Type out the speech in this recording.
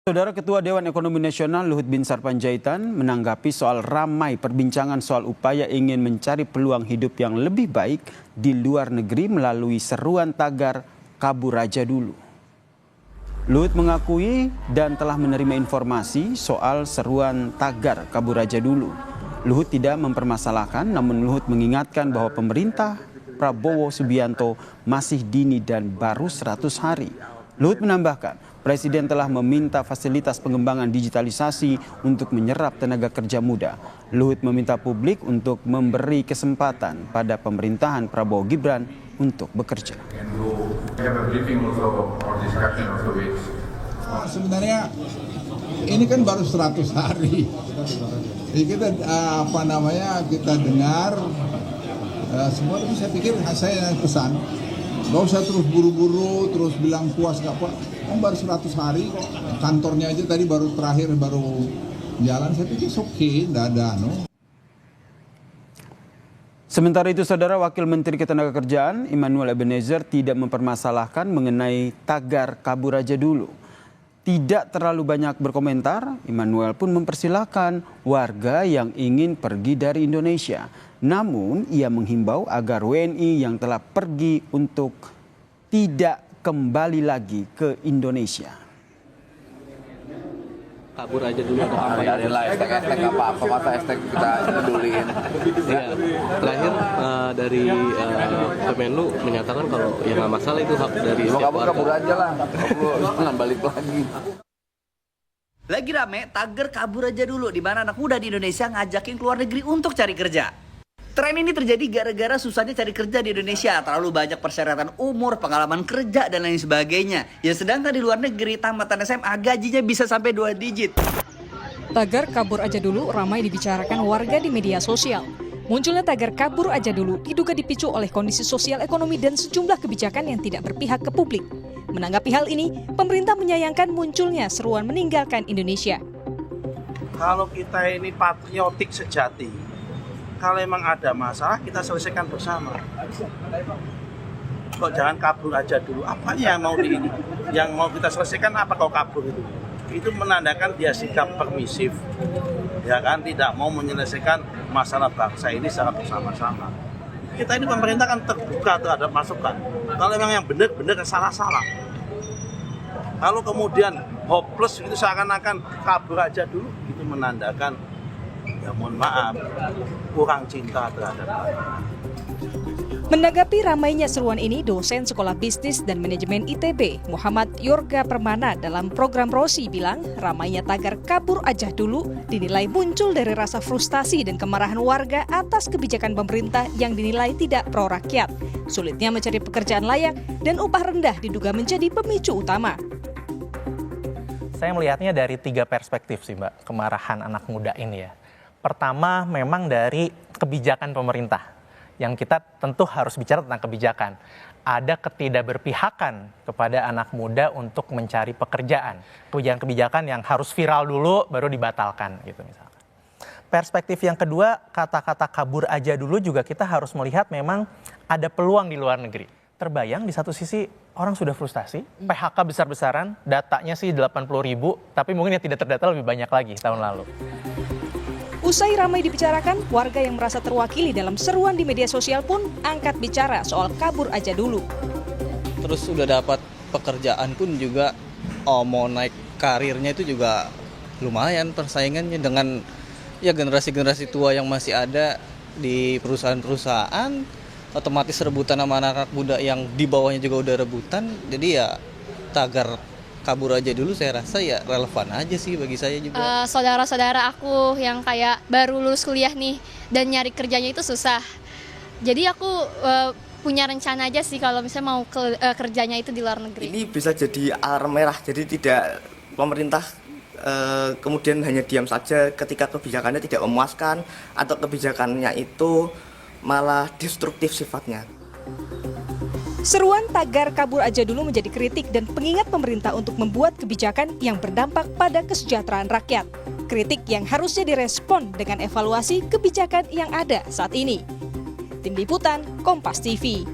Saudara Ketua Dewan Ekonomi Nasional Luhut Binsar Panjaitan menanggapi soal ramai perbincangan soal upaya ingin mencari peluang hidup yang lebih baik di luar negeri melalui seruan tagar kabur aja dulu. Luhut mengakui dan telah menerima informasi soal seruan tagar kabur aja dulu. Luhut tidak mempermasalahkan, namun Luhut mengingatkan bahwa pemerintah Prabowo Subianto masih dini dan baru 100 hari. Luhut menambahkan, Presiden telah meminta fasilitas pengembangan digitalisasi untuk menyerap tenaga kerja muda. Luhut meminta publik untuk memberi kesempatan pada pemerintahan Prabowo Gibran untuk bekerja. Sebenarnya ini kan baru 100 hari. Jadi kita kita dengar semua, tapi saya pikir saya pesan, nggak usah terus buru-buru, terus bilang puas nggak puas. Baru 100 hari kok, kantornya aja tadi baru jalan, saya pikir oke, nggak ada Sementara itu, Saudara Wakil Menteri Ketenagakerjaan Immanuel Ebenezer tidak mempermasalahkan mengenai tagar kabur aja dulu. Tidak terlalu banyak berkomentar, Immanuel pun mempersilahkan warga yang ingin pergi dari Indonesia. Namun, ia menghimbau agar WNI yang telah pergi untuk tidak kembali lagi ke Indonesia. Kabur aja dulu atau apa? Lah hashtag apa masa hashtag kita peduliin. Ya, terakhir dari Kemenlu menyatakan kalau ya nggak masalah itu hak dari setiap warga. Kabur aja lah, jangan balik lagi. Lagi rame tagar kabur aja dulu, di mana anak muda di Indonesia ngajakin keluar negeri untuk cari kerja. Tren ini terjadi gara-gara susahnya cari kerja di Indonesia, terlalu banyak persyaratan umur, pengalaman kerja, dan lain sebagainya. Ya sedangkan di luar negeri, tamatan SMA gajinya bisa sampai 2 digit. Tagar kabur aja dulu ramai dibicarakan warga di media sosial. Munculnya tagar kabur aja dulu diduga dipicu oleh kondisi sosial ekonomi dan sejumlah kebijakan yang tidak berpihak ke publik. Menanggapi hal ini, pemerintah menyayangkan munculnya seruan meninggalkan Indonesia. Kalau kita ini patriotik sejati, kalau emang ada masalah kita selesaikan bersama. Kok jangan kabur aja dulu. Apa yang mau kita selesaikan apa kau kabur itu? Itu menandakan dia sikap permisif. Ya kan, tidak mau menyelesaikan masalah bangsa ini secara bersama-sama. Kita ini pemerintah kan terbuka terhadap masukan. Kalau memang yang benar-benar salah-salah. Kalau kemudian hopeless itu seakan-akan kabur aja dulu, itu menandakan ya mohon maaf, kurang cinta terhadap bangsa. Menanggapi ramainya seruan ini, dosen Sekolah Bisnis dan Manajemen ITB, Muhammad Yorga Permana dalam program Rosi bilang, ramainya tagar kabur aja dulu dinilai muncul dari rasa frustasi dan kemarahan warga atas kebijakan pemerintah yang dinilai tidak pro rakyat. Sulitnya mencari pekerjaan layak dan upah rendah diduga menjadi pemicu utama. Saya melihatnya dari 3 perspektif sih Mbak, kemarahan anak muda ini ya. Pertama memang dari kebijakan pemerintah, yang kita tentu harus bicara tentang kebijakan. Ada ketidakberpihakan kepada anak muda untuk mencari pekerjaan. Kebijakan-kebijakan yang harus viral dulu baru dibatalkan gitu misalkan. Perspektif yang kedua, kata-kata kabur aja dulu juga kita harus melihat memang ada peluang di luar negeri. Terbayang di satu sisi orang sudah frustasi, PHK besar-besaran, datanya sih 80.000, tapi mungkin yang tidak terdata lebih banyak lagi tahun lalu. Usai ramai dibicarakan, warga yang merasa terwakili dalam seruan di media sosial pun angkat bicara soal kabur aja dulu. Terus udah dapat pekerjaan pun juga mau naik karirnya itu juga lumayan persaingannya dengan ya generasi-generasi tua yang masih ada di perusahaan-perusahaan, otomatis rebutan sama anak-anak muda yang di bawahnya juga udah rebutan. Jadi ya tagar kabur aja dulu saya rasa ya relevan aja sih bagi saya juga. Saudara-saudara aku yang kayak baru lulus kuliah nih dan nyari kerjanya itu susah. Jadi aku punya rencana aja sih kalau misalnya mau kerjanya itu di luar negeri. Ini bisa jadi alarm merah, jadi tidak pemerintah kemudian hanya diam saja ketika kebijakannya tidak memuaskan atau kebijakannya itu malah destruktif sifatnya. Seruan tagar kabur aja dulu menjadi kritik dan pengingat pemerintah untuk membuat kebijakan yang berdampak pada kesejahteraan rakyat. Kritik yang harusnya direspon dengan evaluasi kebijakan yang ada saat ini. Tim Liputan, Kompas TV.